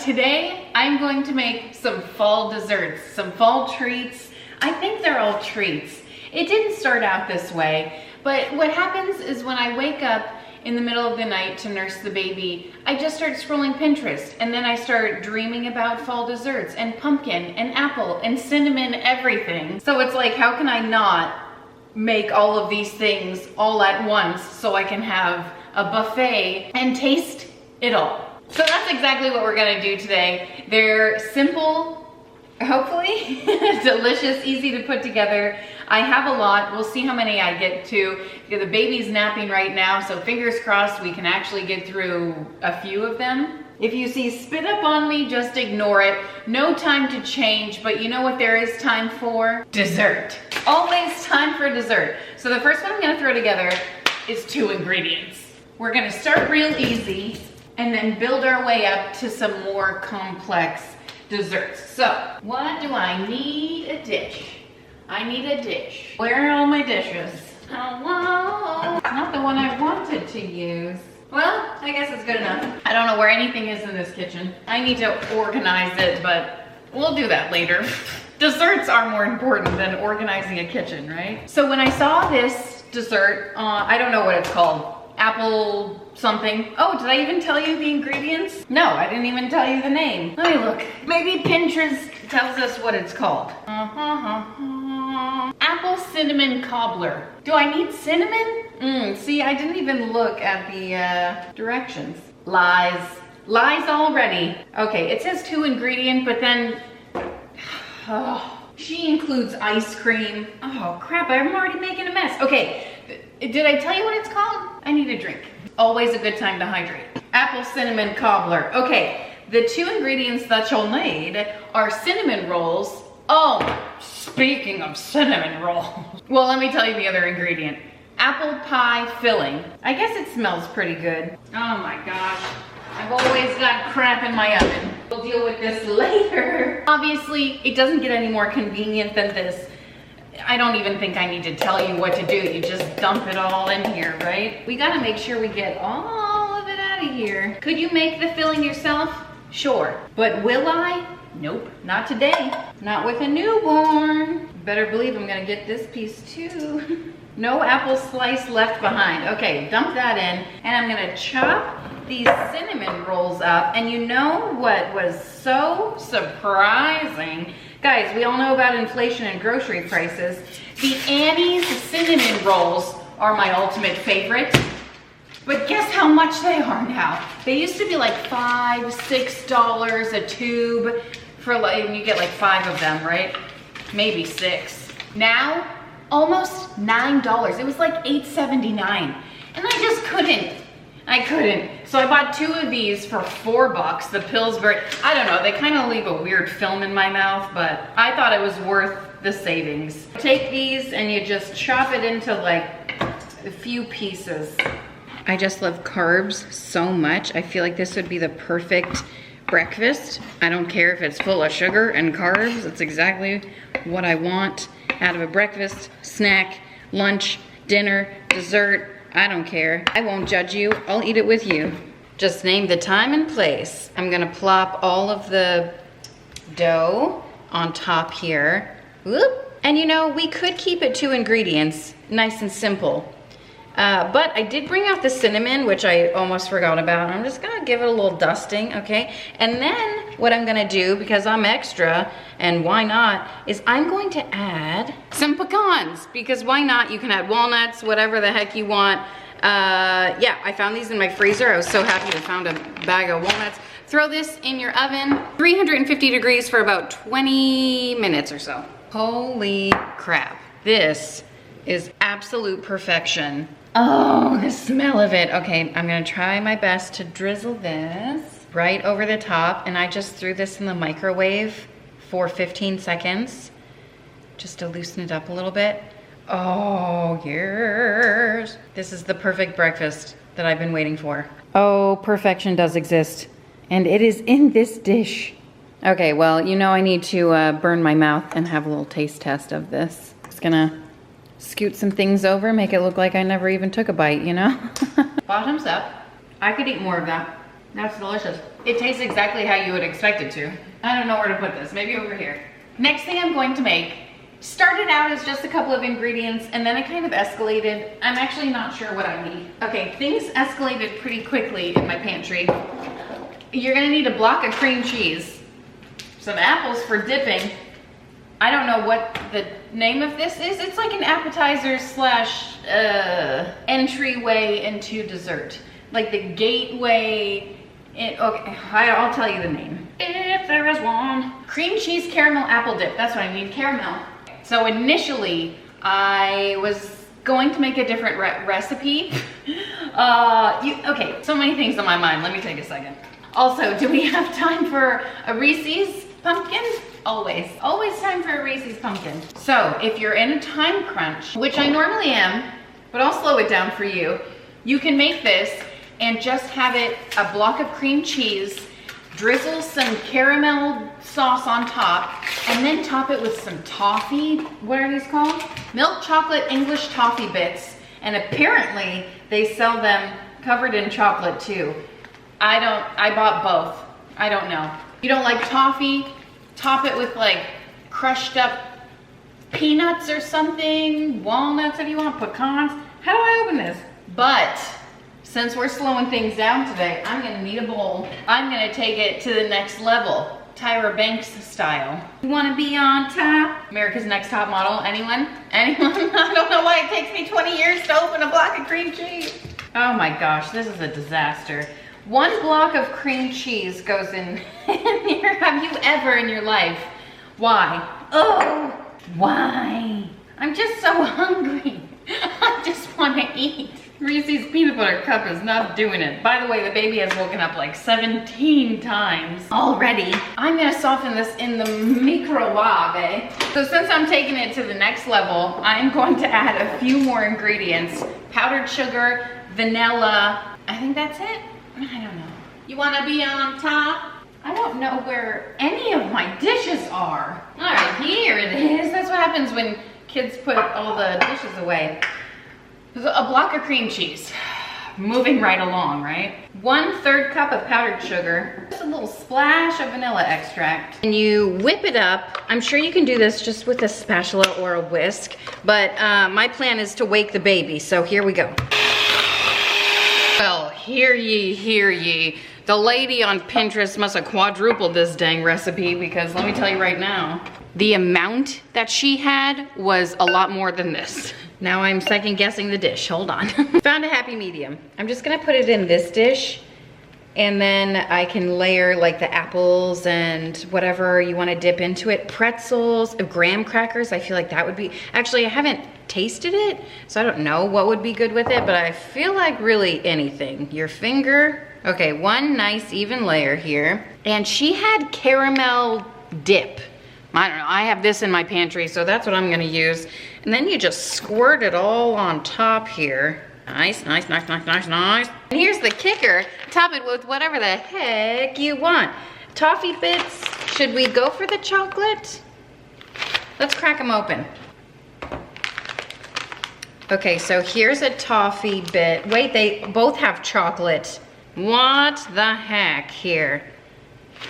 today I'm going to make some fall desserts, some fall treats. I think they're all treats. It didn't start out this way, but what happens is when I wake up in the middle of the night to nurse the baby, I just start scrolling Pinterest, and then I start dreaming about fall desserts and pumpkin and apple and cinnamon, everything. So it's like, how can I not make all of these things all at once so I can have a buffet and taste it all? So that's exactly what we're gonna do today. They're simple, hopefully, delicious, easy to put together. I have a lot. We'll see how many I get to. The baby's napping right now, so fingers crossed we can actually get through a few of them. If you see spit up on me, just ignore it. No time to change, but you know what there is time for? Dessert. Always time for dessert. So the first one I'm gonna throw together is 2 ingredients. We're gonna start real easy and then build our way up to some more complex desserts. So, what do I need? A dish. I need a dish. Where are all my dishes? Hello? Not the one I wanted to use. Well, I guess it's good enough. I don't know where anything is in this kitchen. I need to organize it, but we'll do that later. Desserts are more important than organizing a kitchen, right? So when I saw this dessert, I don't know what it's called. Apple something. Oh, did I even tell you the ingredients? No, I didn't even tell you the name. Let me look. Maybe Pinterest tells us what it's called. Apple cinnamon cobbler. Do I need cinnamon? See, I didn't even look at the directions. Lies. Lies already. Okay, it says 2 ingredient, but then, she includes ice cream. Oh crap, I'm already making a mess. Okay, did I tell you what it's called? I need a drink. Always a good time to hydrate. Apple cinnamon cobbler. Okay, the 2 ingredients that you'll need are cinnamon rolls. Oh, speaking of cinnamon rolls. Well, let me tell you the other ingredient. Apple pie filling. I guess it smells pretty good. Oh my gosh. I've always got crap in my oven. We'll deal with this later. Obviously, it doesn't get any more convenient than this. I don't even think I need to tell you what to do. You just dump it all in here, right? We gotta make sure we get all of it out of here. Could you make the filling yourself? Sure. But will I? Nope, not today. Not with a newborn. Better believe I'm gonna get this piece too. No apple slice left behind. Okay, dump that in, and I'm gonna chop these cinnamon rolls up. And you know what was so surprising? Guys, we all know about inflation and grocery prices. The Annie's cinnamon rolls are my ultimate favorite. But guess how much they are now? They used to be like $5, $6 a tube for like, and you get like 5 of them, right? Maybe 6. Now, almost $9. It was like $8.79. And I just couldn't. I couldn't. So I bought 2 of these for $4. The Pillsbury, I don't know, they kind of leave a weird film in my mouth, but I thought it was worth the savings. Take these and you just chop it into like a few pieces. I just love carbs so much. I feel like this would be the perfect breakfast. I don't care if it's full of sugar and carbs. It's exactly what I want out of a breakfast, snack, lunch, dinner, dessert. I don't care. I won't judge you. I'll eat it with you. Just name the time and place. I'm gonna plop all of the dough on top here. Whoop. And you know, we could keep it 2 ingredients, nice and simple. But I did bring out the cinnamon, which I almost forgot about. I'm just gonna give it a little dusting, okay? And then what I'm gonna do, because I'm extra, and why not, is I'm going to add some pecans, because why not? You can add walnuts, whatever the heck you want. Yeah, I found these in my freezer. I was so happy to find a bag of walnuts. Throw this in your oven, 350 degrees for about 20 minutes or so. Holy crap. This is absolute perfection. Oh, the smell of it. Okay, I'm gonna try my best to drizzle this right over the top, and I just threw this in the microwave for 15 seconds just to loosen it up a little bit. Oh, yes. This is the perfect breakfast that I've been waiting for. Oh, perfection does exist, and it is in this dish. Okay, well, you know I need to burn my mouth and have a little taste test of this. Just gonna scoot some things over, make it look like I never even took a bite, you know? Bottoms up. I could eat more of that. That's delicious. It tastes exactly how you would expect it to. I don't know where to put this, maybe over here. Next thing I'm going to make, started out as just a couple of ingredients and then it kind of escalated. I'm actually not sure what I need. Okay, things escalated pretty quickly in my pantry. You're gonna need a block of cream cheese, some apples for dipping. I don't know what the name of this is. It's like an appetizer slash entryway into dessert. Like the gateway. Okay, I'll tell you the name. If there is one. Cream cheese caramel apple dip. That's what I need, caramel. So initially, I was going to make a different recipe. Okay, so many things on my mind. Let me take a second. Also, do we have time for a Reese's pumpkin? Always. Always time for a Reese's pumpkin. So if you're in a time crunch, which I normally am, but I'll slow it down for you, you can make this and just have it a block of cream cheese, drizzle some caramel sauce on top, and then top it with some toffee. What are these called? Milk chocolate English toffee bits. And apparently they sell them covered in chocolate too. I bought both. I don't know. You don't like toffee? Top it with like crushed up peanuts or something, walnuts if you want, pecans. How do I open this? But since we're slowing things down today, I'm gonna need a bowl. I'm gonna take it to the next level, Tyra Banks style. You wanna be on top? America's Next Top Model, anyone? Anyone? I don't know why it takes me 20 years to open a block of cream cheese. Oh my gosh, this is a disaster. 1 block of cream cheese goes in here. Have you ever in your life? Why? Oh, why? I'm just so hungry. I just want to eat. Reese's peanut butter cup is not doing it. By the way, the baby has woken up like 17 times already. I'm gonna soften this in the microwave. So since I'm taking it to the next level, I'm going to add a few more ingredients. Powdered sugar, vanilla. I think that's it. I don't know. You wanna be on top? I don't know where any of my dishes are. All right, here it is. That's what happens when kids put all the dishes away. A block of cream cheese. Moving right along, right? 1/3 cup of powdered sugar. Just a little splash of vanilla extract. And you whip it up. I'm sure you can do this just with a spatula or a whisk, but my plan is to wake the baby, so here we go. Well, hear ye, hear ye. The lady on Pinterest must have quadrupled this dang recipe because let me tell you right now, the amount that she had was a lot more than this. Now I'm second guessing the dish, hold on. Found a happy medium. I'm just gonna put it in this dish and then I can layer like the apples and whatever you wanna dip into it. Pretzels, graham crackers, I feel like that would be, actually I haven't tasted it, so I don't know what would be good with it, but I feel like really anything. Your finger, okay, 1 nice even layer here. And she had caramel dip. I don't know, I have this in my pantry, so that's what I'm gonna use. And then you just squirt it all on top here. Nice, nice, nice, nice, nice, nice. And here's the kicker, top it with whatever the heck you want. Toffee bits, should we go for the chocolate? Let's crack them open. Okay, so here's a toffee bit. Wait, they both have chocolate. What the heck here?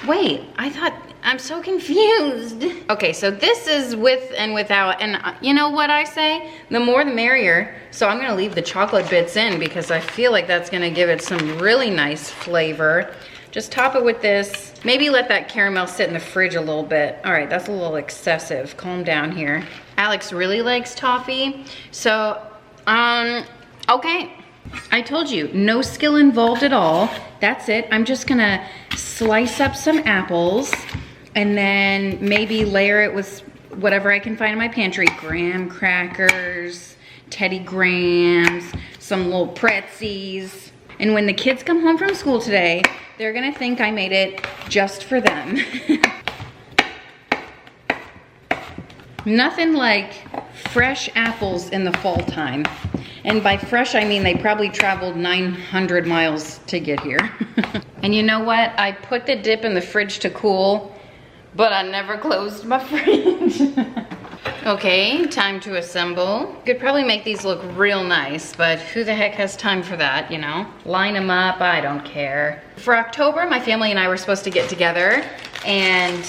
Wait, I thought, I'm so confused. Okay, so this is with and without, and you know what I say? The more the merrier. So I'm gonna leave the chocolate bits in because I feel like that's gonna give it some really nice flavor. Just top it with this. Maybe let that caramel sit in the fridge a little bit. All right, that's a little excessive. Calm down here. Alex really likes toffee. So, okay. I told you, no skill involved at all. That's it. I'm just gonna slice up some apples and then maybe layer it with whatever I can find in my pantry. Graham crackers, Teddy Grahams, some little pretzies. And when the kids come home from school today, they're gonna think I made it just for them. Nothing like fresh apples in the fall time. And by fresh, I mean they probably traveled 900 miles to get here. And you know what? I put the dip in the fridge to cool, but I never closed my fridge. Okay, time to assemble. Could probably make these look real nice, but who the heck has time for that, you know? Line them up, I don't care. For October, my family and I were supposed to get together, and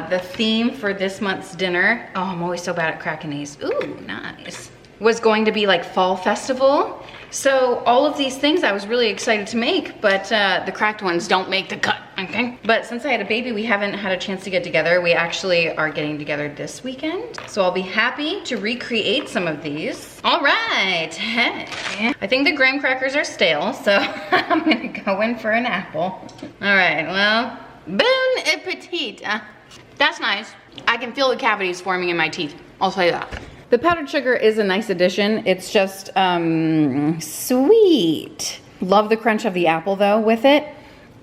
the theme for this month's dinner, oh, I'm always so bad at cracking these. Ooh, nice. Was going to be like fall festival. So all of these things I was really excited to make, but the cracked ones don't make the cut, okay? But since I had a baby, we haven't had a chance to get together. We actually are getting together this weekend. So I'll be happy to recreate some of these. All right, hey. I think the graham crackers are stale, so I'm gonna go in for an apple. All right, well, bon appetit. That's nice. I can feel the cavities forming in my teeth, I'll say that. The powdered sugar is a nice addition. It's just sweet. Love the crunch of the apple though with it.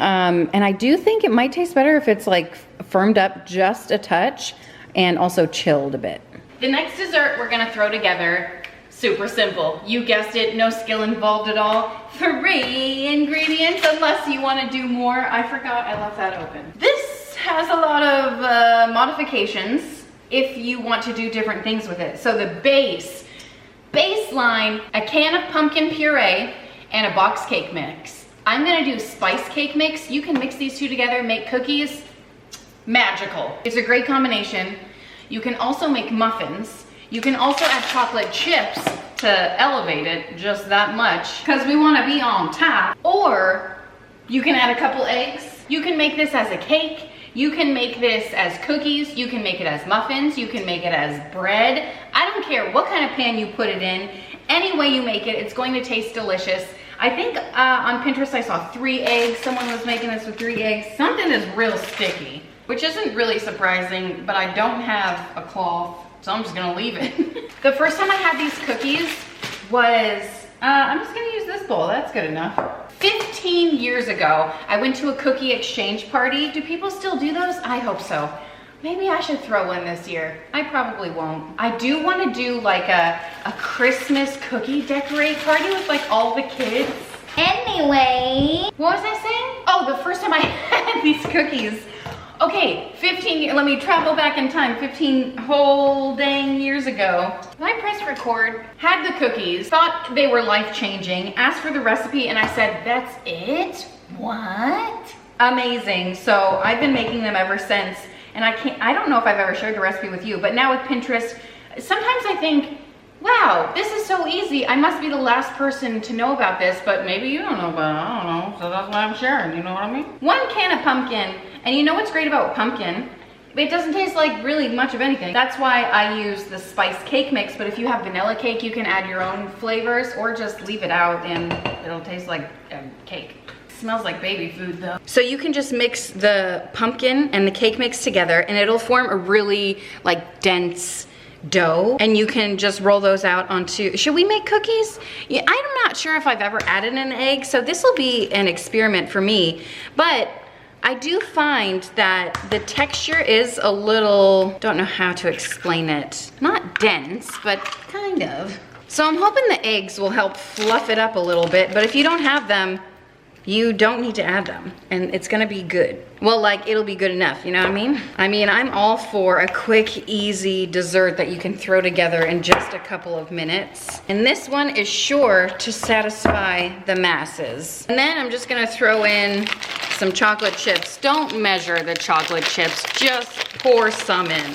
And I do think it might taste better if it's like firmed up just a touch and also chilled a bit. The next dessert we're gonna throw together, super simple. You guessed it, no skill involved at all. 3 ingredients, unless you wanna do more. I forgot I left that open. This has a lot of modifications if you want to do different things with it. So the baseline, a can of pumpkin puree and a box cake mix. I'm gonna do spice cake mix. You can mix these two together, make cookies, magical. It's a great combination. You can also make muffins. You can also add chocolate chips to elevate it just that much because we wanna be on top. Or you can add a couple eggs. You can make this as a cake. You can make this as cookies, you can make it as muffins, you can make it as bread. I don't care what kind of pan you put it in. Any way you make it, it's going to taste delicious. I think on Pinterest I saw 3 eggs. Someone was making this with 3 eggs. Something is real sticky, which isn't really surprising, but I don't have a cloth, so I'm just gonna leave it. The first time I had these cookies was, I'm just gonna use this bowl, that's good enough. 15 years ago, I went to a cookie exchange party. Do people still do those? I hope so. Maybe I should throw one this year. I probably won't. I do want to do like a Christmas cookie decorate party with like all the kids. Anyway, what was I saying? Oh, the first time I had these cookies. Okay, let me travel back in time, 15 whole dang years ago. I pressed record, had the cookies, thought they were life-changing, asked for the recipe, and I said, that's it? What? Amazing. So I've been making them ever since, and I don't know if I've ever shared the recipe with you, but now with Pinterest, sometimes I think, wow, this is so easy. I must be the last person to know about this, but maybe you don't know about it, I don't know, so that's why I'm sharing, you know what I mean? 1 can of pumpkin. And you know what's great about pumpkin? It doesn't taste like really much of anything. That's why I use the spice cake mix, but if you have vanilla cake, you can add your own flavors or just leave it out and it'll taste like cake. It smells like baby food though. So you can just mix the pumpkin and the cake mix together and it'll form a really like dense dough, and you can just roll those out onto, should we make cookies? Yeah, I'm not sure if I've ever added an egg, so this will be an experiment for me, but I do find that the texture is a little, don't know how to explain it. Not dense, but kind of. So I'm hoping the eggs will help fluff it up a little bit, but if you don't have them, you don't need to add them, and it's gonna be good. Well, like, it'll be good enough, you know what I mean? I mean, I'm all for a quick, easy dessert that you can throw together in just a couple of minutes. And this one is sure to satisfy the masses. And then I'm just gonna throw in some chocolate chips. Don't measure the chocolate chips, just pour some in.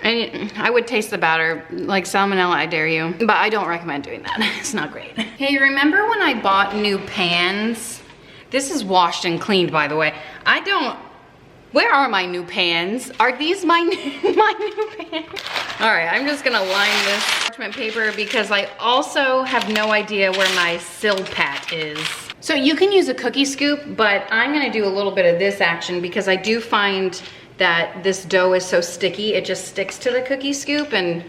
And I would taste the batter, like salmonella, I dare you. But I don't recommend doing that, it's not great. Hey, remember when I bought new pans? This is washed and cleaned, by the way. Where are my new pans? Are these my new pans? All right, I'm just gonna line this parchment paper because I also have no idea where my Silpat is. So you can use a cookie scoop, but I'm gonna do a little bit of this action because I do find that this dough is so sticky, it just sticks to the cookie scoop, and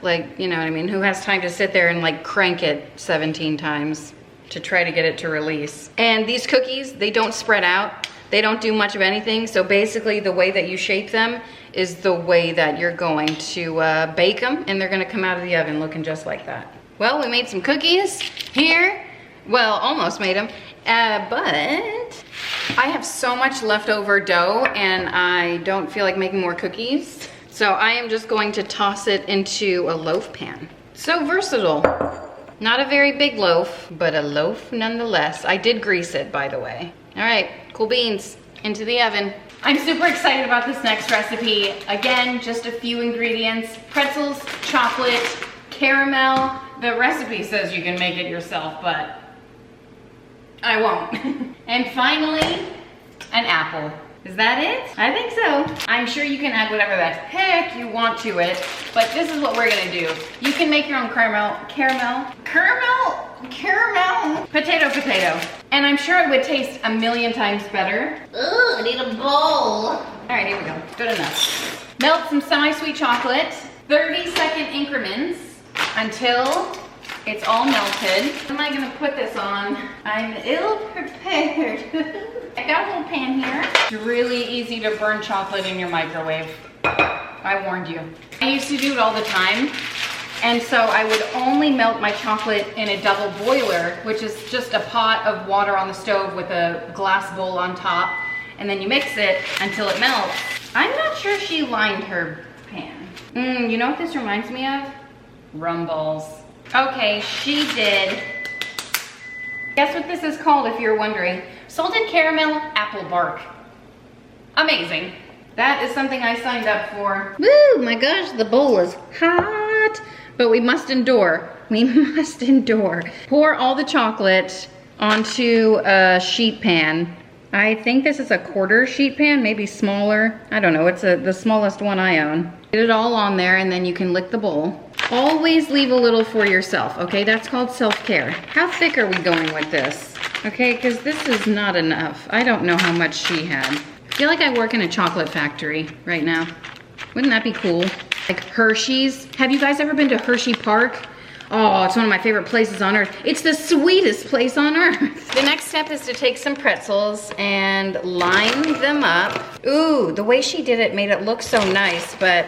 like, you know what I mean? Who has time to sit there and like crank it 17 times to try to get it to release? And these cookies, they don't spread out. They don't do much of anything. So basically the way that you shape them is the way that you're going to bake them, and they're gonna come out of the oven looking just like that. Well, we made some cookies here. Well, almost made them, but I have so much leftover dough and I don't feel like making more cookies. So I am just going to toss it into a loaf pan. So versatile. Not a very big loaf, but a loaf nonetheless. I did grease it, by the way. All right, cool beans, into the oven. I'm super excited about this next recipe. Again, just a few ingredients: pretzels, chocolate, caramel. The recipe says you can make it yourself, but I won't. And finally, an apple. Is that it? I think so. I'm sure you can add whatever the heck you want to it, but this is what we're gonna do. You can make your own potato. And I'm sure it would taste a million times better. Ooh, I need a bowl. All right, here we go, good enough. Melt some semi-sweet chocolate, 30-second increments until it's all melted. How am I gonna put this on? I'm ill-prepared. I got a little pan here. It's really easy to burn chocolate in your microwave. I warned you. I used to do it all the time. And so I would only melt my chocolate in a double boiler, which is just a pot of water on the stove with a glass bowl on top. And then you mix it until it melts. I'm not sure she lined her pan. You know what this reminds me of? Rum balls. Okay, she did. Guess what this is called if you're wondering? Salted caramel apple bark. Amazing. That is something I signed up for. Woo, my gosh, the bowl is hot. But we must endure. We must endure. Pour all the chocolate onto a sheet pan. I think this is a quarter sheet pan, maybe smaller. I don't know, it's the smallest one I own. Get it all on there and then you can lick the bowl. Always leave a little for yourself, okay? That's called self-care. How thick are we going with this? Okay, because this is not enough. I don't know how much she had. I feel like I work in a chocolate factory right now. Wouldn't that be cool? Like Hershey's. Have you guys ever been to Hershey Park? Oh, it's one of my favorite places on earth. It's the sweetest place on earth. The next step is to take some pretzels and line them up. Ooh, the way she did it made it look so nice, but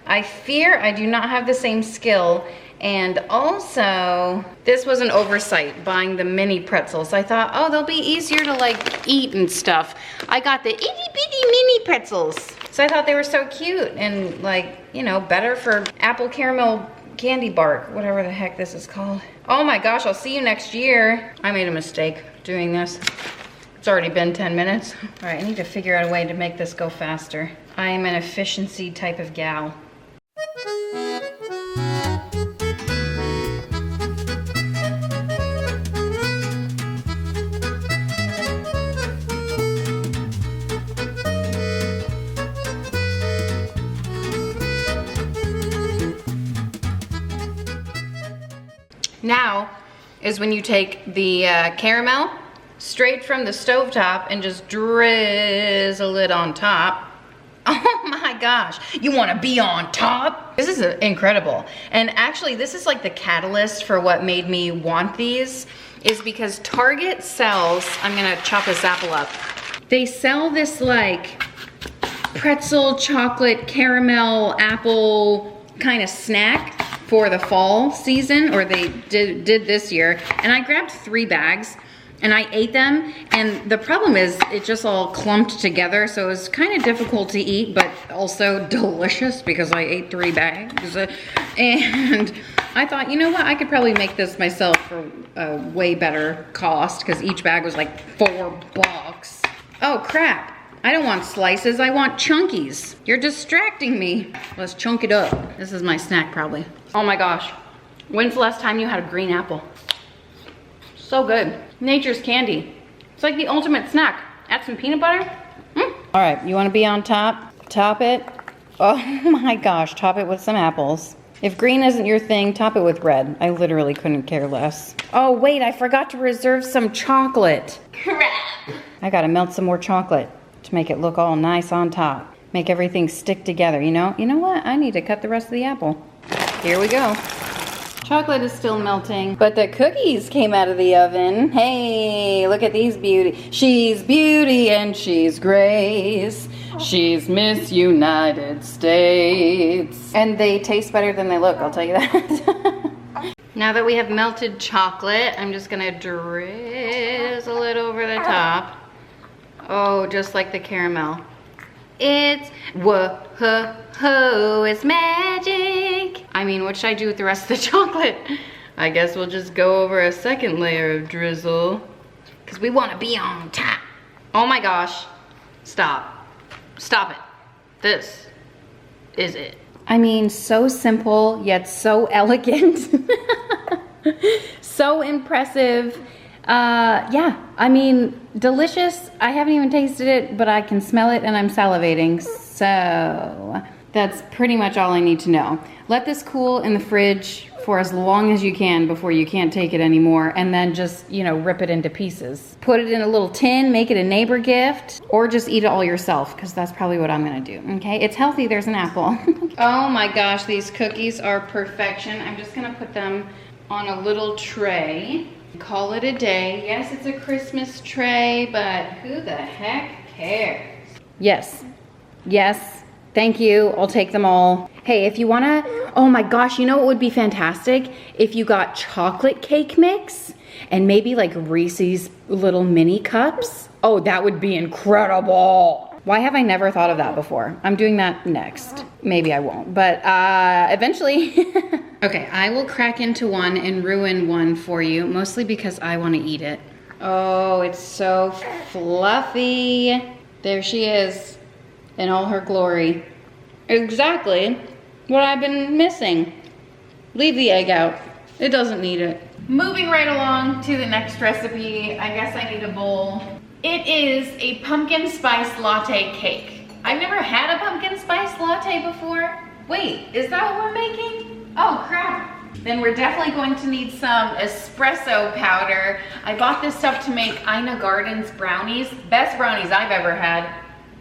I fear I do not have the same skill. And also, this was an oversight, buying the mini pretzels. I thought, oh, they'll be easier to like eat and stuff. I got the itty bitty mini pretzels. So I thought they were so cute and like, you know, better for apple caramel candy bark, whatever the heck this is called. Oh my gosh, I'll see you next year. I made a mistake doing this. It's already been 10 minutes. All right, I need to figure out a way to make this go faster. I am an efficiency type of gal. Now is when you take the caramel straight from the stovetop and just drizzle it on top. Oh my gosh, you want to be on top? This is incredible. And actually this is like the catalyst for what made me want these, is because Target sells, I'm gonna chop this apple up. They sell this like pretzel, chocolate, caramel, apple kind of snack for the fall season, or they did this year. And I grabbed 3 bags and I ate them. And the problem is it just all clumped together. So it was kind of difficult to eat, but also delicious because I ate 3 bags. And I thought, you know what? I could probably make this myself for a way better cost because each bag was like $4. Oh crap. I don't want slices, I want chunkies. You're distracting me. Let's chunk it up. This is my snack probably. Oh my gosh. When's the last time you had a green apple? So good. Nature's candy. It's like the ultimate snack. Add some peanut butter. All right, you wanna be on top? Top it. Oh my gosh, top it with some apples. If green isn't your thing, top it with red. I literally couldn't care less. Oh wait, I forgot to reserve some chocolate. Crap. I gotta melt some more chocolate to make it look all nice on top. Make everything stick together, you know? You know what? I need to cut the rest of the apple. Here we go. Chocolate is still melting, but the cookies came out of the oven. Hey, look at these beauty. She's beauty and she's grace. She's Miss United States. And they taste better than they look, I'll tell you that. Now that we have melted chocolate, I'm just gonna drizzle it over the top. Oh, just like the caramel. It's whoa, it's magic. I mean, what should I do with the rest of the chocolate? I guess we'll just go over a second layer of drizzle because we want to be on top. Oh my gosh, stop it. This is it. I mean, so simple, yet so elegant. So impressive. Yeah, I mean, delicious. I haven't even tasted it, but I can smell it and I'm salivating. So that's pretty much all I need to know. Let this cool in the fridge for as long as you can before you can't take it anymore, and then just, you know, rip it into pieces. Put it in a little tin, make it a neighbor gift, or just eat it all yourself, because that's probably what I'm gonna do, okay? It's healthy, there's an apple. Oh my gosh, these cookies are perfection. I'm just gonna put them on a little tray. Call it a day. Yes, it's a Christmas tray, but who the heck cares? Yes, yes, thank you, I'll take them all. Hey, if you wanna, oh my gosh, you know what would be fantastic? If you got chocolate cake mix and maybe like Reese's little mini cups. Oh, that would be incredible. Why have I never thought of that before? I'm doing that next. Maybe I won't, but eventually. Okay, I will crack into one and ruin one for you, mostly because I want to eat it. Oh, it's so fluffy. There she is in all her glory. Exactly what I've been missing. Leave the egg out. It doesn't need it. Moving right along to the next recipe. I guess I need a bowl. It is a pumpkin spice latte cake. I've never had a pumpkin spice latte before. Wait, is that what we're making? Oh crap. Then we're definitely going to need some espresso powder. I bought this stuff to make Ina Garden's brownies. Best brownies I've ever had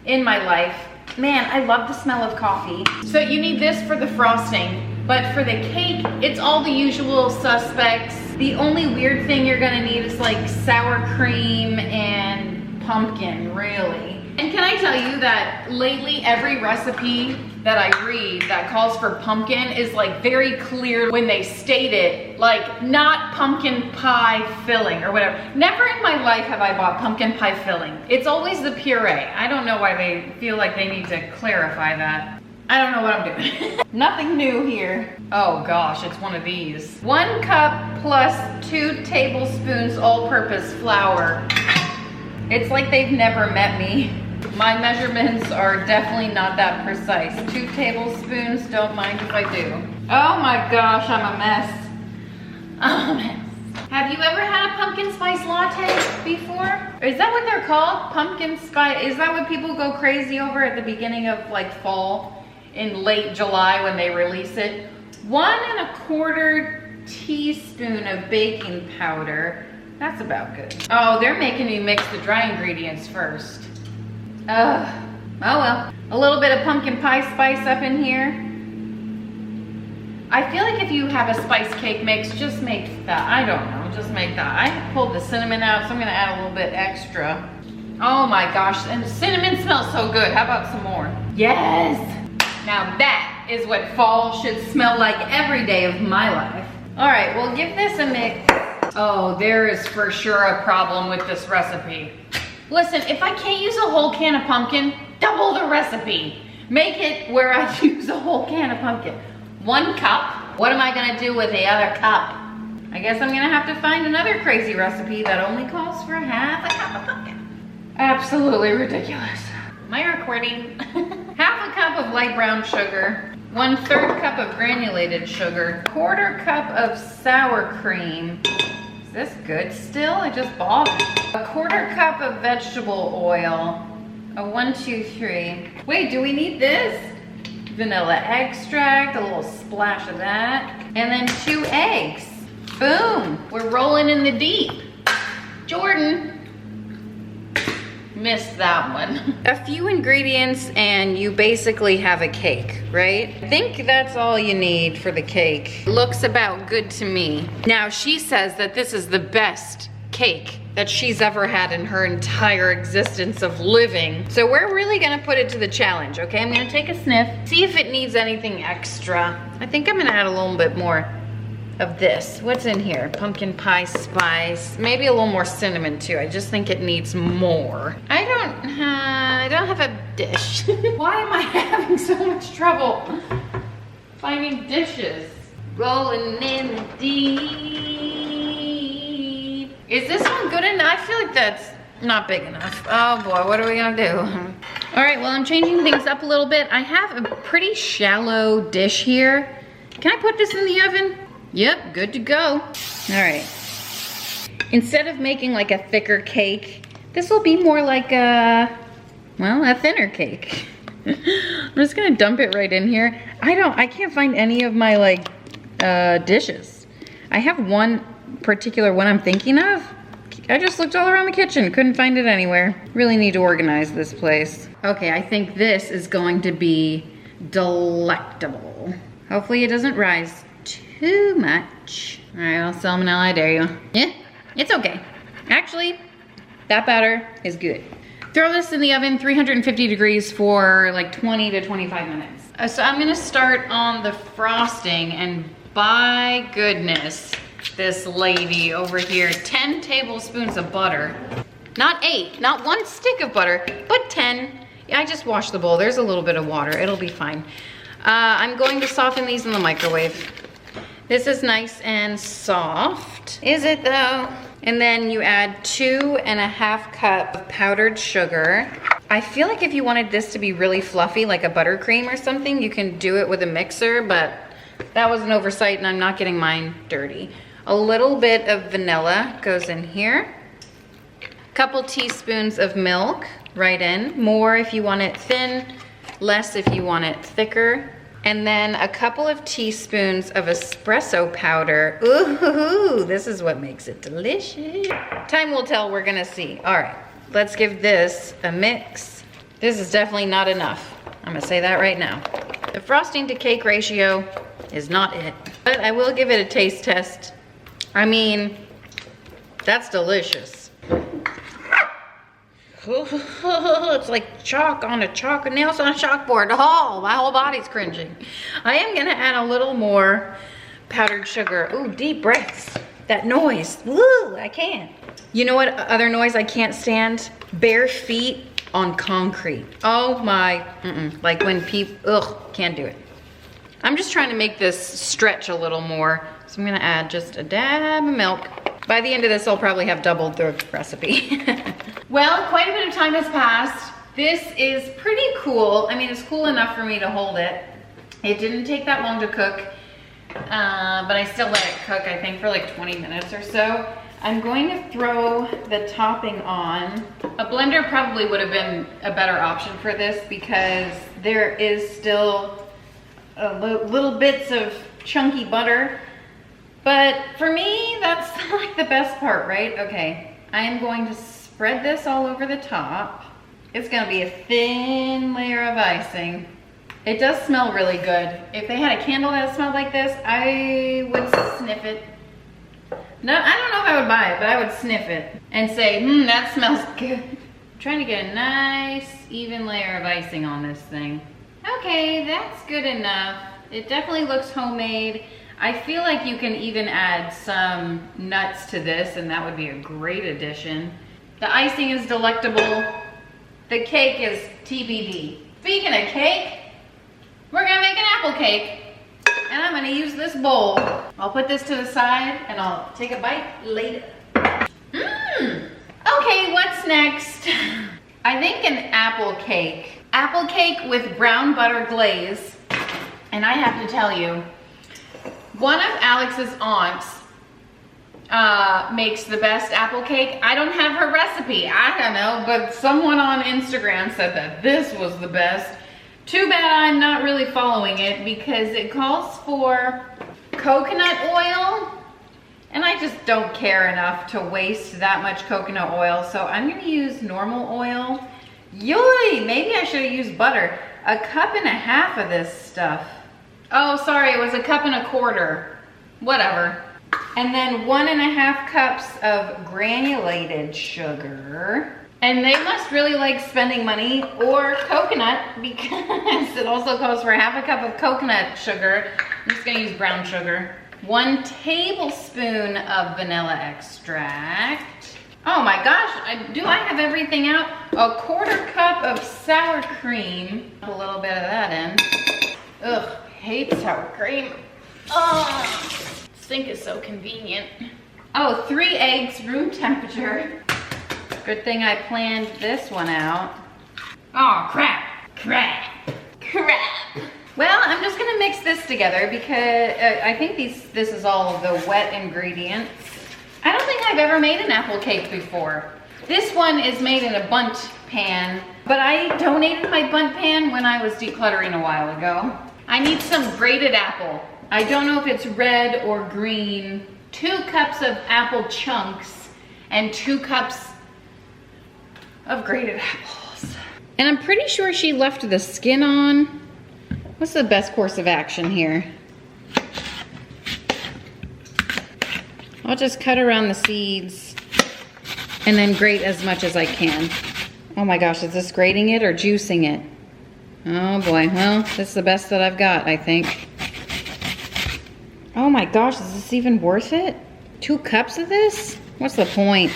in my life. Man, I love the smell of coffee. So you need this for the frosting, but for the cake, it's all the usual suspects. The only weird thing you're gonna need is like sour cream and pumpkin, really. And can I tell you that lately every recipe that I read that calls for pumpkin is like very clear when they state it, like not pumpkin pie filling or whatever. Never in my life have I bought pumpkin pie filling. It's always the puree. I don't know why they feel like they need to clarify that. I don't know what I'm doing. Nothing new here. Oh gosh, it's one of these. 1 cup plus 2 tablespoons all-purpose flour. It's like they've never met me. My measurements are definitely not that precise. 2 tablespoons, don't mind if I do. Oh my gosh, I'm a mess. I'm a mess. Have you ever had a pumpkin spice latte before? Is that what they're called? Pumpkin spice, is that what people go crazy over at the beginning of like fall in late July when they release it? 1 1/4 teaspoon of baking powder. That's about good. Oh, they're making me mix the dry ingredients first. Oh well. A little bit of pumpkin pie spice up in here. I feel like if you have a spice cake mix, just make that. I don't know, just make that. I pulled the cinnamon out, so I'm gonna add a little bit extra. Oh my gosh, and the cinnamon smells so good. How about some more? Yes! Now that is what fall should smell like every day of my life. All right, we'll give this a mix. Oh, there is for sure a problem with this recipe. Listen, if I can't use a whole can of pumpkin, double the recipe. Make it where I use a whole can of pumpkin. 1 cup. What am I gonna do with the other cup? I guess I'm gonna have to find another crazy recipe that only calls for 1/2 cup of pumpkin. Absolutely ridiculous. Am I recording? 1/2 cup of light brown sugar. 1/3 cup of granulated sugar. 1/4 cup of sour cream. Is this good still? I just bought it. 1/4 cup of vegetable oil. A 1, 2, 3. Wait, do we need this? Vanilla extract, a little splash of that. And then 2 eggs. Boom, we're rolling in the deep. Jordan. Missed that one. A few ingredients and you basically have a cake, right? I think that's all you need for the cake. Looks about good to me. Now she says that this is the best cake that she's ever had in her entire existence of living. So we're really gonna put it to the challenge, okay? I'm gonna take a sniff, see if it needs anything extra. I think I'm gonna add a little bit more of this. What's in here? Pumpkin pie spice. Maybe a little more cinnamon too. I just think it needs more. I don't have a dish. Why am I having so much trouble finding dishes? Rolling in the deep. Is this one good enough? I feel like that's not big enough. Oh boy, what are we gonna do? All right, well, I'm changing things up a little bit. I have a pretty shallow dish here. Can I put this in the oven? Yep, good to go. All right. Instead of making like a thicker cake, this will be more like a thinner cake. I'm just gonna dump it right in here. I can't find any of my like dishes. I have one particular one I'm thinking of. I just looked all around the kitchen, couldn't find it anywhere. Really need to organize this place. Okay, I think this is going to be delectable. Hopefully it doesn't rise too much. All right, well, salmonella, I dare you. Yeah, it's okay. Actually, that batter is good. Throw this in the oven, 350 degrees for like 20 to 25 minutes. So I'm gonna start on the frosting, and by goodness, this lady over here, 10 tablespoons of butter. Not 8, not 1 stick of butter, but 10. Yeah, I just washed the bowl. There's a little bit of water, it'll be fine. I'm going to soften these in the microwave. This is nice and soft. Is it though? And then you add 2.5 cups of powdered sugar. I feel like if you wanted this to be really fluffy, like a buttercream or something, you can do it with a mixer, but that was an oversight and I'm not getting mine dirty. A little bit of vanilla goes in here. A couple teaspoons of milk right in. More if you want it thin, less if you want it thicker. And then a couple of teaspoons of espresso powder. Ooh, this is what makes it delicious. Time will tell, we're gonna see. All right, let's give this a mix. This is definitely not enough. I'm gonna say that right now. The frosting to cake ratio is not it, but I will give it a taste test. I mean, that's delicious. It's like chalk on a nails on a chalkboard. Oh, my whole body's cringing. I am gonna add a little more powdered sugar. Ooh, deep breaths. That noise, woo, I can't. You know what other noise I can't stand? Bare feet on concrete. Oh my, like when people, ugh, can't do it. I'm just trying to make this stretch a little more. So I'm gonna add just a dab of milk. By the end of this, I'll probably have doubled the recipe. Well, quite a bit of time has passed. This is pretty cool. I mean, it's cool enough for me to hold it. It didn't take that long to cook, but I still let it cook, I think, for like 20 minutes or so. I'm going to throw the topping on. A blender probably would have been a better option for this because there is still little bits of chunky butter. But for me, that's like the best part, right? Okay, I am going to spread this all over the top. It's gonna be a thin layer of icing. It does smell really good. If they had a candle that smelled like this, I would sniff it. No, I don't know if I would buy it, but I would sniff it and say, that smells good. I'm trying to get a nice, even layer of icing on this thing. Okay, that's good enough. It definitely looks homemade. I feel like you can even add some nuts to this and that would be a great addition. The icing is delectable. The cake is TBD. Speaking of cake, we're gonna make an apple cake and I'm gonna use this bowl. I'll put this to the side and I'll take a bite later. Okay, what's next? I think an apple cake. Apple cake with brown butter glaze. And I have to tell you, one of Alex's aunts makes the best apple cake. I don't have her recipe, I don't know, but someone on Instagram said that this was the best. Too bad I'm not really following it because it calls for coconut oil and I just don't care enough to waste that much coconut oil, so I'm gonna use normal oil. Yoy, maybe I should have used butter. 1.5 cups of this stuff. Oh, sorry, it was 1.25 cups. Whatever. And then 1.5 cups of granulated sugar. And they must really like spending money or coconut because it also calls for 1/2 cup of coconut sugar. I'm just gonna use brown sugar. 1 tablespoon of vanilla extract. Oh my gosh, do I have everything out? A 1/4 cup of sour cream. A little bit of that in. Ugh, hate sour cream. Oh, sink is so convenient. Oh, 3 eggs, room temperature. Good thing I planned this one out. Oh, crap. Well, I'm just gonna mix this together because I think this is all of the wet ingredients. I don't think I've ever made an apple cake before. This one is made in a bundt pan, but I donated my bundt pan when I was decluttering a while ago. I need some grated apple. I don't know if it's red or green. 2 cups of apple chunks and 2 cups of grated apples. And I'm pretty sure she left the skin on. What's the best course of action here? I'll just cut around the seeds and then grate as much as I can. Oh my gosh, is this grating it or juicing it? Oh boy, well, this is the best that I've got, I think. Oh my gosh, is this even worth it? 2 cups of this? What's the point?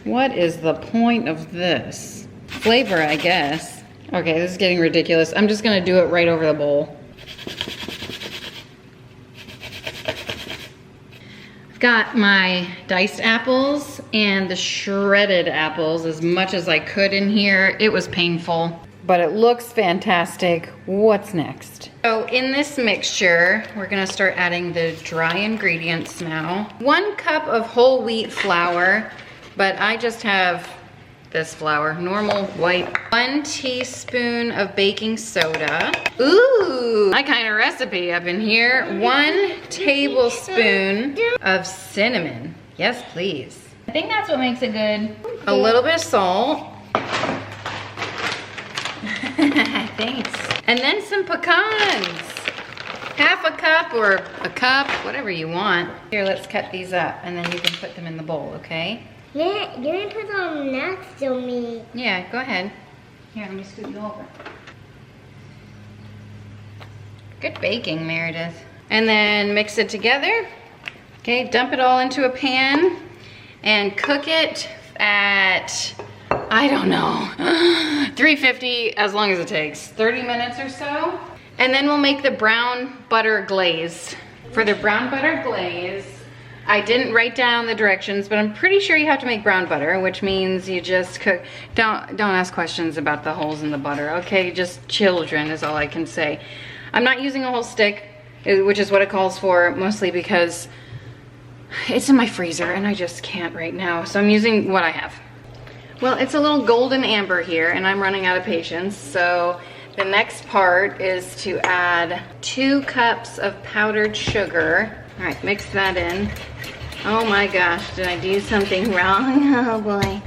What is the point of this? Flavor, I guess. Okay, this is getting ridiculous. I'm just gonna do it right over the bowl. I've got my diced apples and the shredded apples as much as I could in here. It was painful, but it looks fantastic. What's next? So in this mixture, we're gonna start adding the dry ingredients now. 1 cup of whole wheat flour, but I just have this flour, normal white. 1 teaspoon of baking soda. Ooh, my kind of recipe up in here. 1 tablespoon of cinnamon. Yes, please. I think that's what makes it good. A little bit of salt. Thanks. And then some pecans. 1/2 cup or a cup, whatever you want. Here, let's cut these up and then you can put them in the bowl, okay? Yeah, you're gonna put them next to me. Yeah, go ahead. Here, let me scoot you over. Good baking, Meredith. And then mix it together. Okay, dump it all into a pan and cook it at, I don't know, 350, as long as it takes. 30 minutes or so. And then we'll make the brown butter glaze. For the brown butter glaze, I didn't write down the directions, but I'm pretty sure you have to make brown butter, which means you just cook. Don't ask questions about the holes in the butter, okay? Just children is all I can say. I'm not using a whole stick, which is what it calls for, mostly because it's in my freezer and I just can't right now. So I'm using what I have. Well, it's a little golden amber here and I'm running out of patience. So the next part is to add 2 cups of powdered sugar. All right, mix that in. Oh my gosh, did I do something wrong? Oh boy.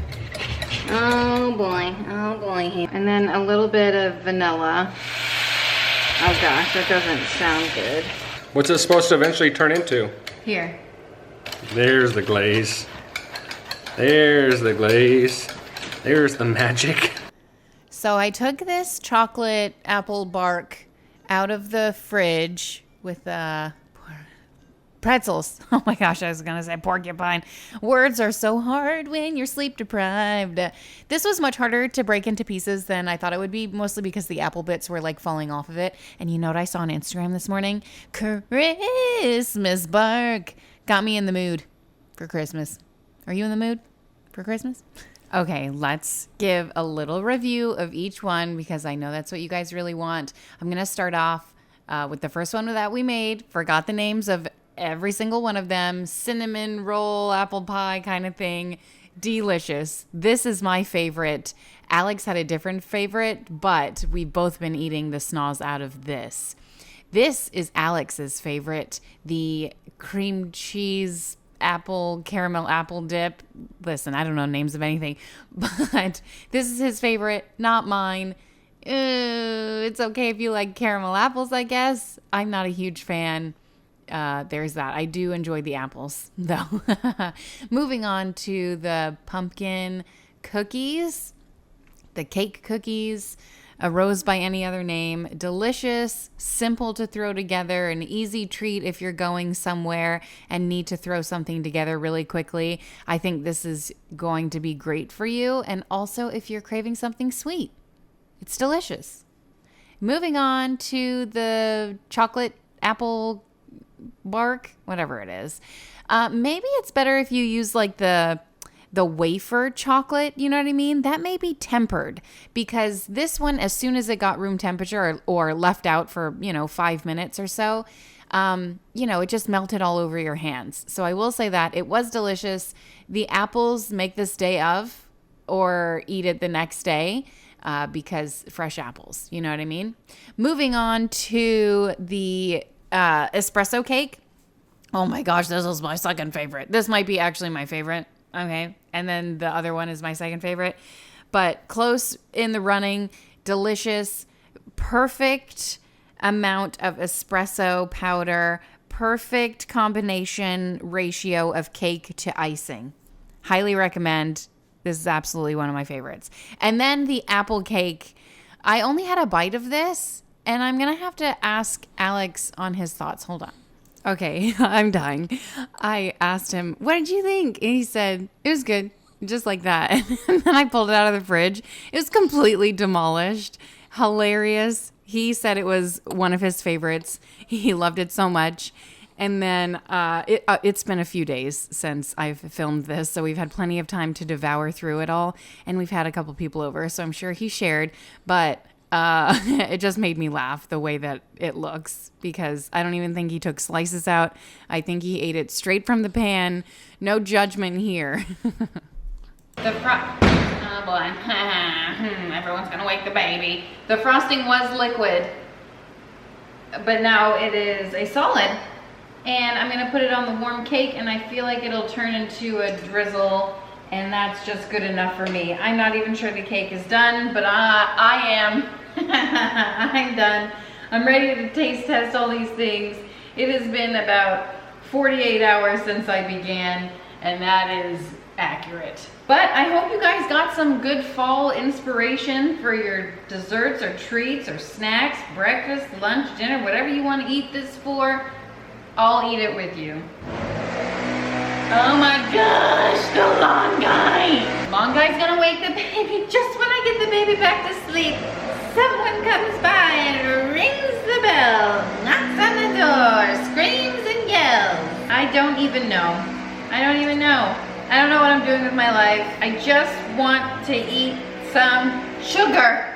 Oh boy, oh boy. And then a little bit of vanilla. Oh gosh, that doesn't sound good. What's it supposed to eventually turn into? Here. There's the glaze. There's the glaze. There's the magic. So I took this chocolate apple bark out of the fridge with pretzels. Oh my gosh, I was gonna say porcupine. Words are so hard when you're sleep deprived. This was much harder to break into pieces than I thought it would be, mostly because the apple bits were like falling off of it. And you know what I saw on Instagram this morning? Christmas bark. Got me in the mood for Christmas. Are you in the mood for Christmas? Okay, let's give a little review of each one because I know that's what you guys really want. I'm gonna start off with the first one that we made. Forgot the names of every single one of them. Cinnamon roll, apple pie kind of thing. Delicious. This is my favorite. Alex had a different favorite, but we've both been eating the snaz out of this. This is Alex's favorite, the cream cheese apple, caramel apple dip. Listen, I don't know names of anything, but this is his favorite, not mine. It's okay if you like caramel apples, I guess. I'm not a huge fan. There's that. I do enjoy the apples, though. Moving on to the pumpkin cookies, the cake cookies. a rose by any other name. Delicious, simple to throw together, an easy treat if you're going somewhere and need to throw something together really quickly. I think this is going to be great for you. And also if you're craving something sweet, it's delicious. Moving on to the chocolate apple bark, whatever it is. Maybe it's better if you use like the wafer chocolate, you know what I mean? That may be tempered, because this one, as soon as it got room temperature or left out for, 5 minutes or so, it just melted all over your hands. So I will say that it was delicious. The apples make this day of, or eat it the next day, because fresh apples, you know what I mean? Moving on to the espresso cake. Oh my gosh, this is my second favorite. This might be actually my favorite. Okay. And then the other one is my second favorite, but close in the running. Delicious, perfect amount of espresso powder, perfect combination ratio of cake to icing. Highly recommend. This is absolutely one of my favorites. And then the apple cake. I only had a bite of this, and I'm going to have to ask Alex on his thoughts. Hold on. Okay, I'm dying. I asked him, what did you think? And he said, it was good, just like that. And then I pulled it out of the fridge. It was completely demolished. Hilarious. He said it was one of his favorites. He loved it so much. And then it's been a few days since I've filmed this, so we've had plenty of time to devour through it all. And we've had a couple people over, so I'm sure he shared. But it just made me laugh the way that it looks, because I don't even think he took slices out. I think he ate it straight from the pan. No judgment here. Oh boy. Everyone's gonna wake the baby. The frosting was liquid, but now it is a solid. And I'm gonna put it on the warm cake, and I feel like it'll turn into a drizzle, and that's just good enough for me. I'm not even sure the cake is done, but I am. I'm done. I'm ready to taste test all these things. It has been about 48 hours since I began, and that is accurate. But I hope you guys got some good fall inspiration for your desserts or treats or snacks, breakfast, lunch, dinner, whatever you want to eat this for. I'll eat it with you. Oh my gosh, the long guy. Long guy's gonna wake the baby just when I get the baby back to sleep. Someone comes by and rings the bell, knocks on the door, screams and yells. I don't even know. I don't know what I'm doing with my life. I just want to eat some sugar.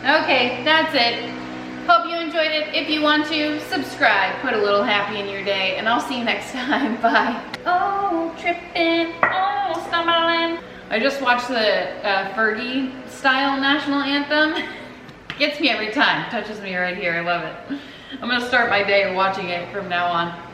Okay, that's it. Hope you enjoyed it. If you want to, subscribe. Put a little happy in your day, and I'll see you next time. Bye. Oh, tripping. Oh, stumbling. I just watched the Fergie style national anthem. Gets me every time. Touches me right here. I love it. I'm gonna start my day watching it from now on.